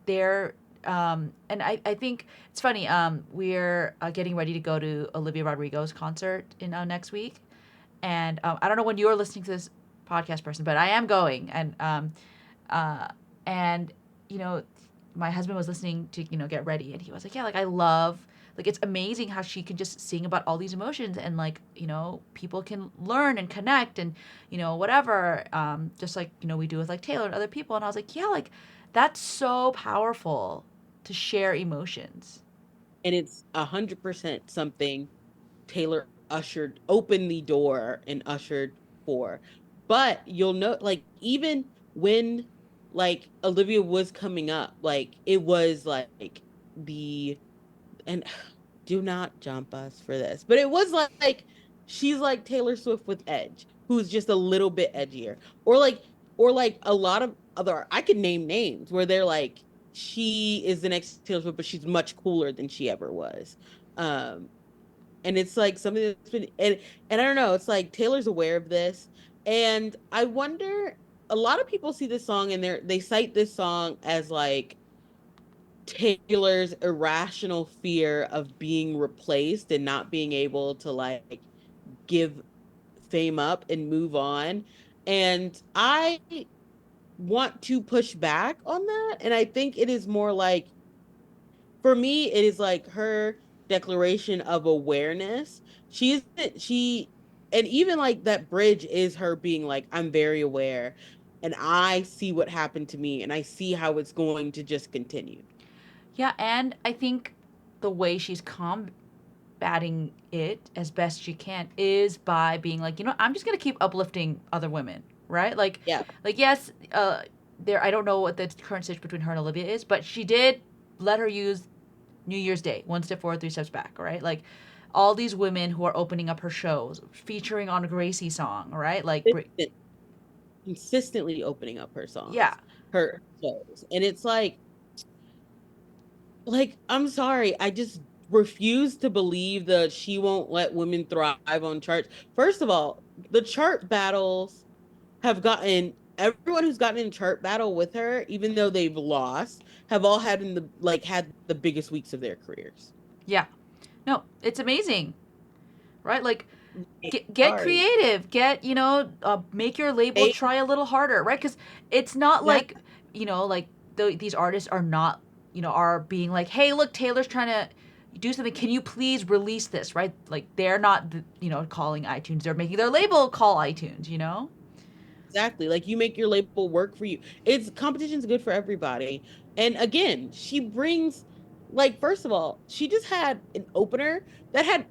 they're and I think it's funny. We're getting ready to go to Olivia Rodrigo's concert in next week, and I don't know when you're listening to this podcast, person, but I am going, uh, and you know, my husband was listening to get ready, and he was like, yeah, like I love. Like it's amazing how she can just sing about all these emotions and like people can learn and connect and whatever just like we do with like Taylor and other people, and I was like, yeah, like that's so powerful to share emotions. and it's 100% something Taylor opened the door and ushered for. But you'll know, like, even when like Olivia was coming up, like it was like the and do not jump us for this. But it was like she's like Taylor Swift with Edge, who's just a little bit edgier. Or like a lot of other I could name names where they're like she is the next Taylor Swift, but she's much cooler than she ever was. Um and it's like something that's been and I don't know, it's like Taylor's aware of this. And I wonder, a lot of people see this song and they cite this song as like Taylor's irrational fear of being replaced and not being able to like give fame up and move on. And I want to push back on that. And I think it is more like, for me, it is like her declaration of awareness. She, and even like that bridge is her being like, I'm very aware and I see what happened to me and I see how it's going to just continue. Yeah, and I think the way she's combating it as best she can is by being like, you know, I'm just gonna keep uplifting other women, right? Yeah. Like yes, there. I don't know what the current situation between her and Olivia is, but she did let her use New Year's Day, one step forward, three steps back, right? Like all these women who are opening up her shows, featuring on a Gracie song, right? Consistently opening up her Yeah, songs, her shows. And it's like I'm sorry, I just refuse to believe that she won't let women thrive on charts. First of all, the chart battles have gotten everyone who's gotten in chart battle with her, even though they've lost, have all had in the like had the biggest weeks of their careers. yeah. No, it's amazing, right? Like Like, get sorry. creative, get make your label They try a little harder, right? Because it's not that like like these artists are not are being like, hey, look, Taylor's trying to do something, can you please release this, right? Like they're not calling iTunes, they're making their label call iTunes. Exactly. Like you make your label work for you. It's competition's good for everybody. And again, she brings like first of all, she just had an opener that had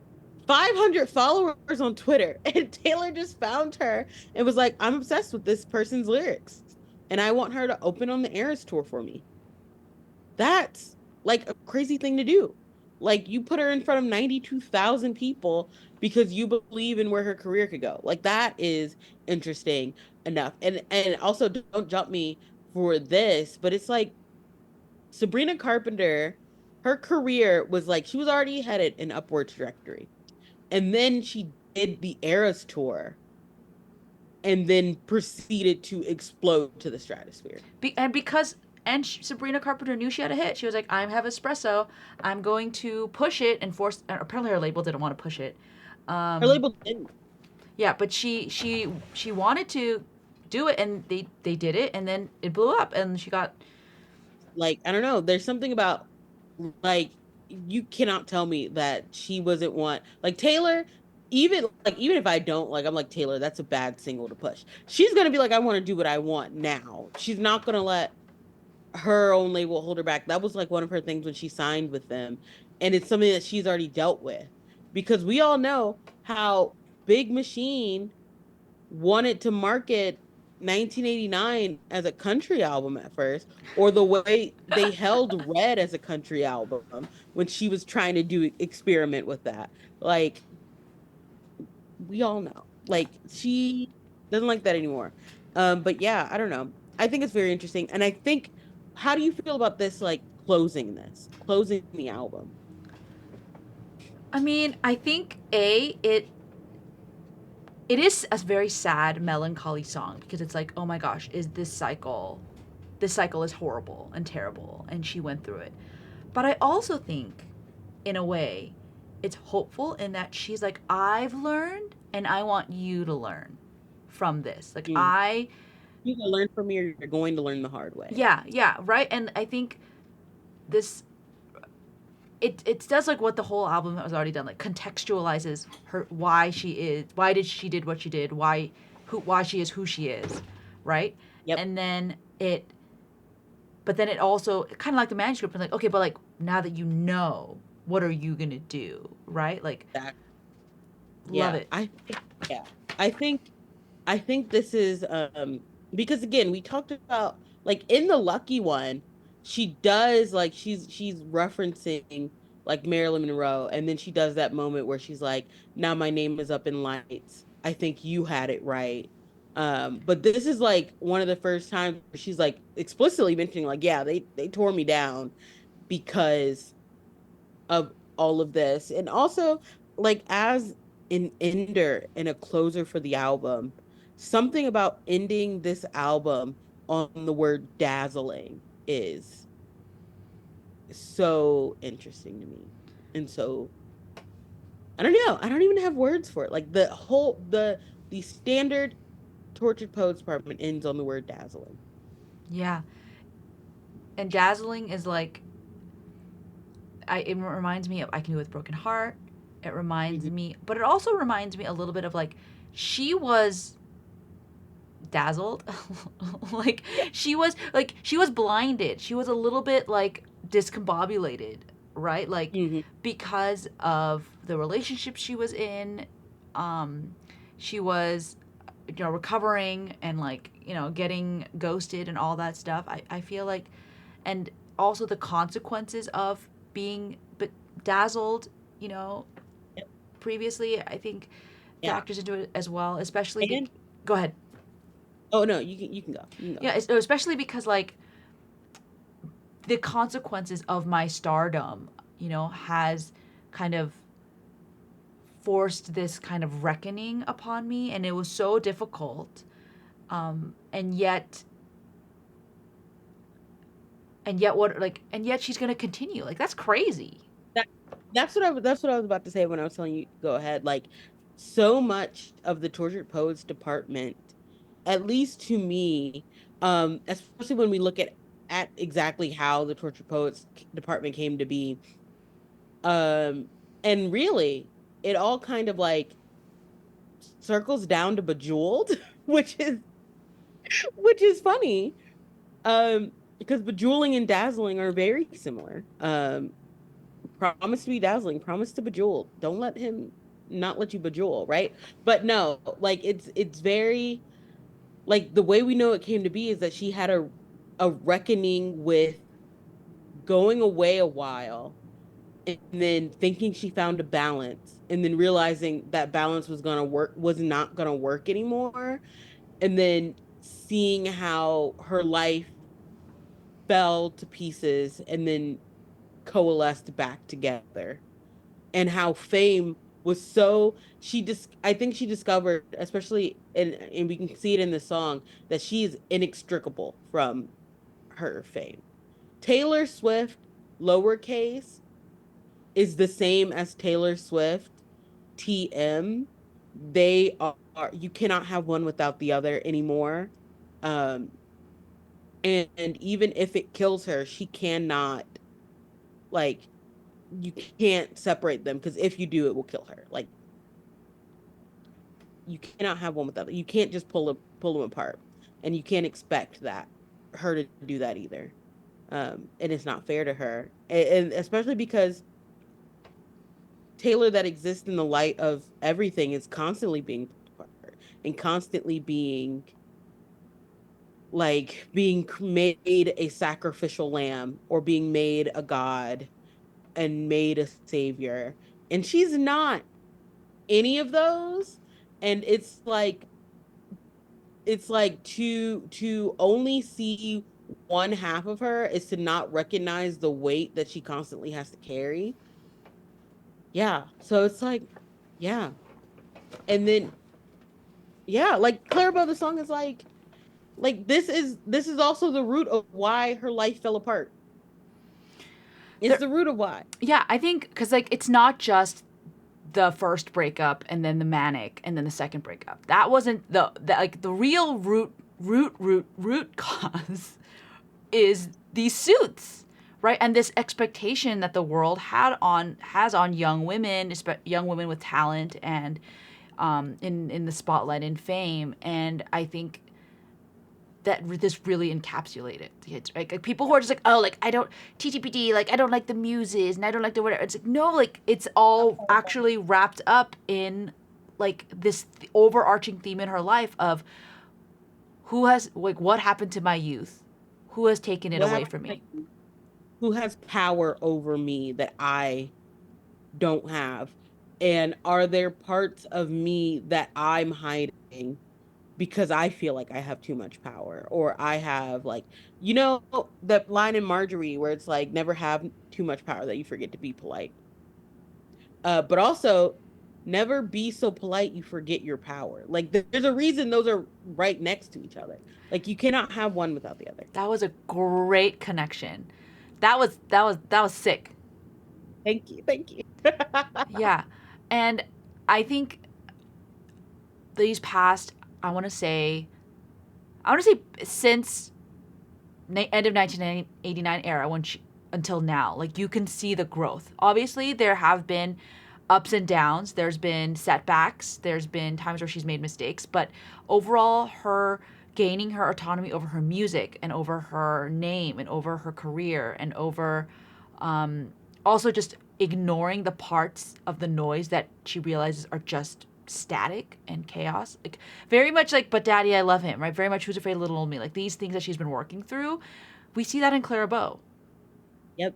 500 followers on Twitter and Taylor just found her and was like, "I'm obsessed with this person's lyrics and I want her to open on the Eras tour for me." That's like a crazy thing to do. Like you put her in front of 92,000 people because you believe in where her career could go. Like that is interesting enough. And also don't jump me for this, but it's like Sabrina Carpenter, her career was like she was already headed an upward trajectory. And then she did the Eras tour and then proceeded to explode to the stratosphere. Sabrina Carpenter knew she had a hit. She was like, I have espresso, I'm going to push it and force. Apparently her label didn't want to push it. Her um label didn't. yeah, but she wanted to do it, and they did it, and then it blew up, and she got. Like I don't know, there's something about like you cannot tell me that she wasn't one like Taylor. Even if I don't like, I'm like Taylor, that's a bad single to push. She's gonna be like, I want to do what I want now. She's not gonna let her own label hold her back. That was like one of her things when she signed with them, and it's something that she's already dealt with because we all know how Big Machine wanted to market 1989 as a country album at first, or the way they held Red as a country album when she was trying to do experiment with that. Like we all know, like she doesn't like that anymore. But yeah, I don't know. I think it's very interesting, and I think, how do you feel about this? Like closing the album. I mean, I think it is a very sad, melancholy song because it's like, oh my gosh, is this cycle? This cycle is horrible and terrible, and she went through it. But I also think, in a way, it's hopeful in that she's like, I've learned, and I want you to learn from this. Like Mm. I, You can learn from me, or you're going to learn the hard way. yeah, yeah, right. And I think this it does like what the whole album has already done, like contextualizes her, why did she did what she did, why she is who she is, right? Yep. And then but then it also kind of like the manuscript, like, okay, but like now that you know, what are you gonna do, right? Like, That. love Yeah. it. Yeah. I think I think this is because again, we talked about like in the Lucky one, she does like she's referencing like Marilyn Monroe. And then she does that moment where she's like, now my name is up in lights. I think you had it right. But this is like one of the first times where she's like explicitly mentioning, like, yeah, they tore me down because of all of this. And also, like, as an ender and a closer for the album, something about ending this album on the word dazzling is so interesting to me. And so I don't know. I don't even have words for it. Like the standard Tortured Poets Department ends on the word dazzling. Yeah. And dazzling is like, it reminds me of I Can Do With Broken Heart. It reminds Mhm. me, but it also reminds me a little bit of like, she was dazzled. Like, Yeah. she was blinded. She was a little bit like discombobulated, right? Like, Hmm. because of the relationship she was in. Um, she was, recovering and, like, getting ghosted and all that stuff. I feel like, and also the consequences of being dazzled, you know, previously, I think Yeah. factors into it as well, especially And go ahead. oh no, you can go. You can go. Yeah, especially because, like, the consequences of my stardom, has kind of forced this kind of reckoning upon me, and it was so difficult. And yet, and yet she's gonna continue. Like, that's crazy. That that's what I was about to say when I was telling you go ahead. Like so much of the Tortured Poets Department, at least to me, especially when we look at exactly how the Tortured Poets Department came to be, um, and really it all kind of like circles down to Bejeweled, which is funny. Because bejeweling and dazzling are very similar. Promise to be dazzling, promise to bejewel. Don't let him not let you bejewel, right? But no, like it's very like the way we know it came to be is that she had a reckoning with going away a while and then thinking she found a balance and then realizing that balance was not gonna work anymore and then seeing how her life fell to pieces and then coalesced back together and how fame was so I think she discovered, especially and we can see it in the song, that she is inextricable from her fame. Taylor Swift, lowercase, is the same as Taylor Swift, TM. They are you cannot have one without the other anymore. Um and even if it kills her, she cannot, like, you can't separate them because if you do, it will kill her. Like you cannot have one without it. You can't just pull them apart, and you can't expect that her to do that either. And it's not fair to her, and especially because Taylor, that exists in the light of everything, is constantly being pulled apart and constantly being made a sacrificial lamb or being made a god and made a savior, and she's not any of those. And it's like to only see one half of her is to not recognize the weight that she constantly has to carry. Yeah. So it's like, yeah. And then yeah, like Clarabelle, the song is like this is also the root of why her life fell apart. It's There, the root of why. yeah, I think because, like, it's not just the first breakup and then the manic and then the second breakup. That wasn't the real root cause is these suits, right? And this expectation that the world has on young women, young women with talent and, in the spotlight and fame. And I think that this really encapsulated kids, right? Like, people who are just like, oh, like, I don't TTPD, like, I don't like the muses and I don't like the whatever. It's like, no, like, it's all actually wrapped up in, like, this overarching theme in her life of who has, like, what happened to my youth, who has taken it What away happened from to me. you? who has power over me that I don't have? And are there parts of me that I'm hiding because I feel like I have too much power, or I have like, you know, that line in Marjorie where it's like never have too much power that you forget to be polite. But also never be so polite you forget your power. Like there's a reason those are right next to each other. Like you cannot have one without the other. That was a great connection. That was sick. Thank you. Thank you. Yeah. And I think these past, I want to say, since end of 1989 era when she, until now, like you can see the growth. Obviously, there have been ups and downs. There's been setbacks. There's been times where she's made mistakes, but overall, her gaining her autonomy over her music and over her name and over her career and over also just ignoring the parts of the noise that she realizes are just static and chaos. Like very much like But Daddy I Love Him, right? Very much Who's Afraid of Little Old Me. Like these things that she's been working through. We see that in Clara Bow. Yep.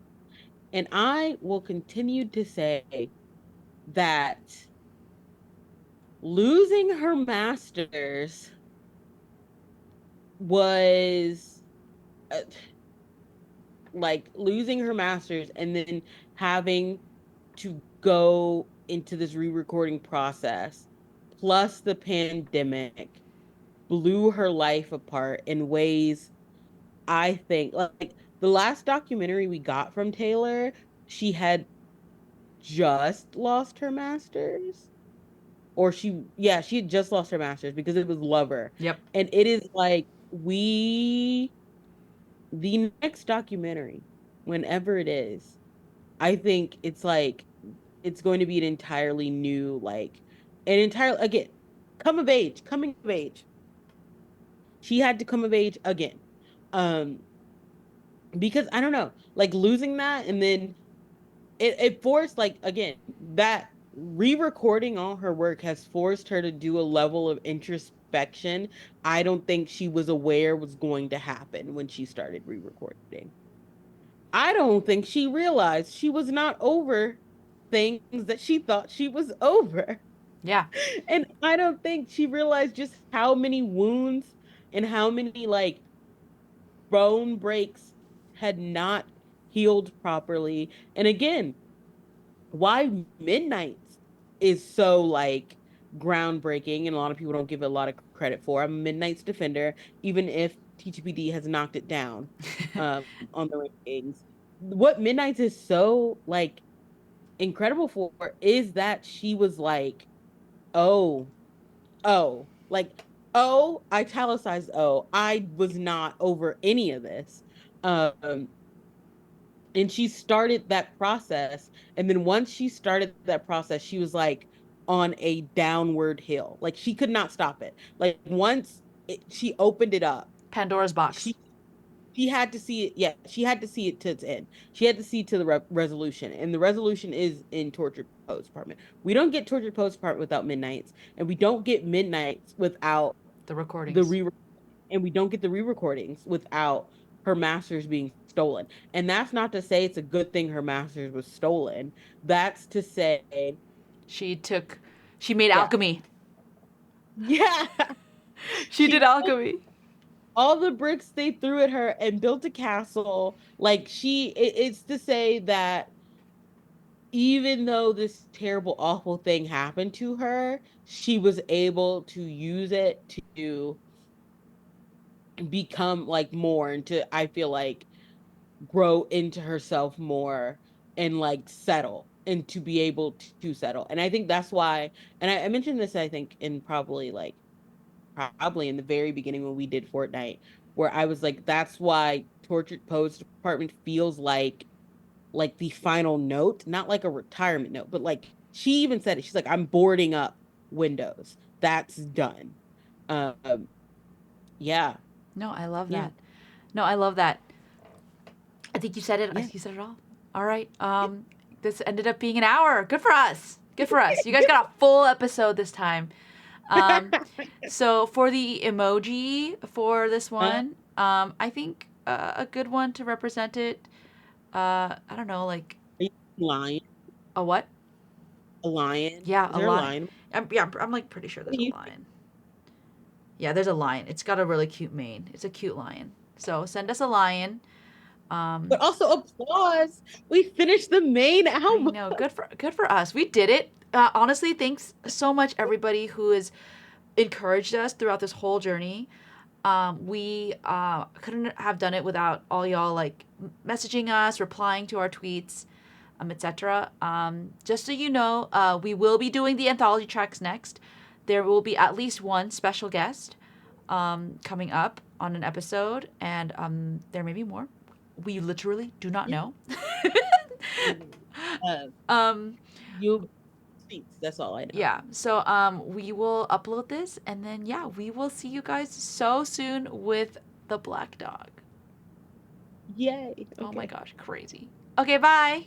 And I will continue to say that losing her masters was uh, like losing her masters and then having to go into this re-recording process plus the pandemic blew her life apart in ways I think like the last documentary we got from Taylor, she had just lost her masters. Or she had just lost her masters because it was Lover. Yep. And it is like the next documentary, whenever it is, I think it's like it's going to be an entirely new, like an entire again, coming of age. She had to come of age again. Um, because I don't know, like losing that and then it forced like again that re-recording all her work has forced her to do a level of introspection I don't think she was aware was going to happen when she started re-recording. I don't think she realized she was not over things that she thought she was over. Yeah. And I don't think she realized just how many wounds and how many like bone breaks had not healed properly. And again, why Midnight's is so like groundbreaking and a lot of people don't give it a lot of credit for. I'm a Midnight's defender, even if TTPD has knocked it down um, on the rankings. What Midnight's is so like incredible for is that she was like, oh, like, oh, italicized, oh, I was not over any of this. Um, and she started that process. And then once she started that process, she was like on a downward hill. Like she could not stop it. Like once she opened it up, Pandora's box. she had to see it. Yeah, she had to see it to its end. She had to see it to the resolution, and the resolution is in Tortured Post Department. We don't get Tortured Post Department without Midnight's, and we don't get Midnight's without The the recordings. re and we don't get the re-recordings without her masters being stolen. And that's not to say it's a good thing her masters was stolen. That's to say, She took she made yeah, alchemy. yeah, She she did alchemy. all the bricks they threw at her and built a castle. Like it's to say that even though this terrible, awful thing happened to her, she was able to use it to become like more and to, I feel like, grow into herself more and like settle and to be able to settle. And I think that's why, and I mentioned this, I think, in probably in the very beginning when we did Fortnite, where I was like, that's why Tortured Post Department feels like the final note, not like a retirement note, but like she even said it. She's like, I'm boarding up Windows. That's done. Um, yeah, No, I love yeah, that. No, I love that. I think you said it. yeah. You said it all. All right. This ended up being an hour. Good for us. Good for us. You guys got a full episode this time. Um, so for the emoji for this Uh, one, I think a good one to represent it I don't know, like Are you lion? a what? A lion? Yeah, Is a there a lion. lion? I'm like pretty sure there's Can a you lion. Yeah, there's a lion. It's got a really cute mane. It's a cute lion. So send us a lion. but also applause. We finished the main I album. know. Good for us. We did it. Honestly, thanks so much everybody who has encouraged us throughout this whole journey. We couldn't have done it without all y'all like messaging us, replying to our tweets, etc. Just so you know, we will be doing the anthology tracks next. There will be at least one special guest coming up on an episode, and there may be more. We literally do not Yeah. know. Uh, um, you tweets. That's all I know. yeah, so we will upload this, and then yeah, we will see you guys so soon with the black dog. Yay. Oh my Okay. gosh, crazy. Okay, bye.